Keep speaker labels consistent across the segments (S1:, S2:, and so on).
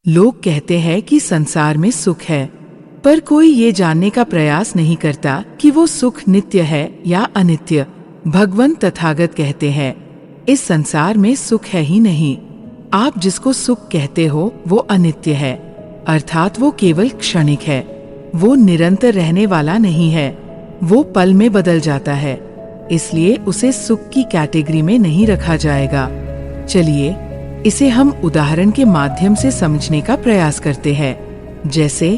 S1: लोग कहते हैं कि संसार में सुख है, पर कोई ये जानने का प्रयास नहीं करता कि वो सुख नित्य है या अनित्य। भगवान तथागत कहते हैं, इस संसार में सुख है ही नहीं। आप जिसको सुख कहते हो वो अनित्य है, अर्थात वो केवल क्षणिक है। वो निरंतर रहने वाला नहीं है, वो पल में बदल जाता है। इसलिए उसे सुख की कैटेगरी में नहीं रखा जाएगा। चलिए इसे हम उदाहरण के माध्यम से समझने का प्रयास करते हैं। जैसे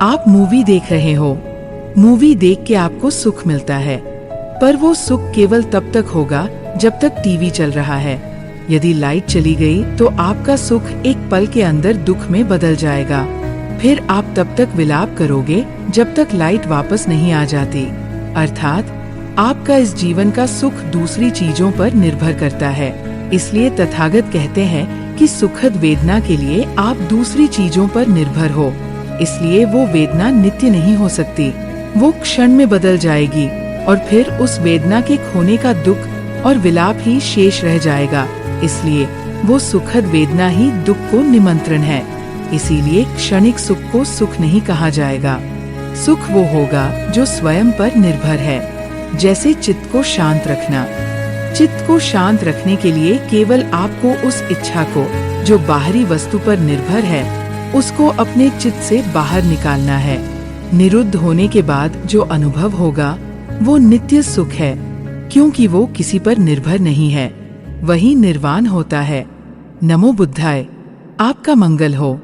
S1: आप मूवी देख रहे हो, मूवी देख के आपको सुख मिलता है, पर वो सुख केवल तब तक होगा जब तक टीवी चल रहा है। यदि लाइट चली गई तो आपका सुख एक पल के अंदर दुख में बदल जाएगा। फिर आप तब तक विलाप करोगे जब तक लाइट वापस नहीं आ जाती। अर्थात आपका इस जीवन का सुख दूसरी चीजों पर निर्भर करता है। इसलिए तथागत कहते हैं कि सुखद वेदना के लिए आप दूसरी चीजों पर निर्भर हो, इसलिए वो वेदना नित्य नहीं हो सकती। वो क्षण में बदल जाएगी और फिर उस वेदना के खोने का दुख और विलाप ही शेष रह जाएगा। इसलिए वो सुखद वेदना ही दुख को निमंत्रण है। इसीलिए क्षणिक सुख को सुख नहीं कहा जाएगा। सुख वो होगा जो स्वयं पर निर्भर है। जैसे चित्त को शांत रखना। चित्त को शांत रखने के लिए केवल आपको उस इच्छा को जो बाहरी वस्तु पर निर्भर है, उसको अपने चित्त से बाहर निकालना है। निरुद्ध होने के बाद जो अनुभव होगा वो नित्य सुख है, क्योंकि वो किसी पर निर्भर नहीं है। वही निर्वाण होता है। नमो बुद्धाय। आपका मंगल हो।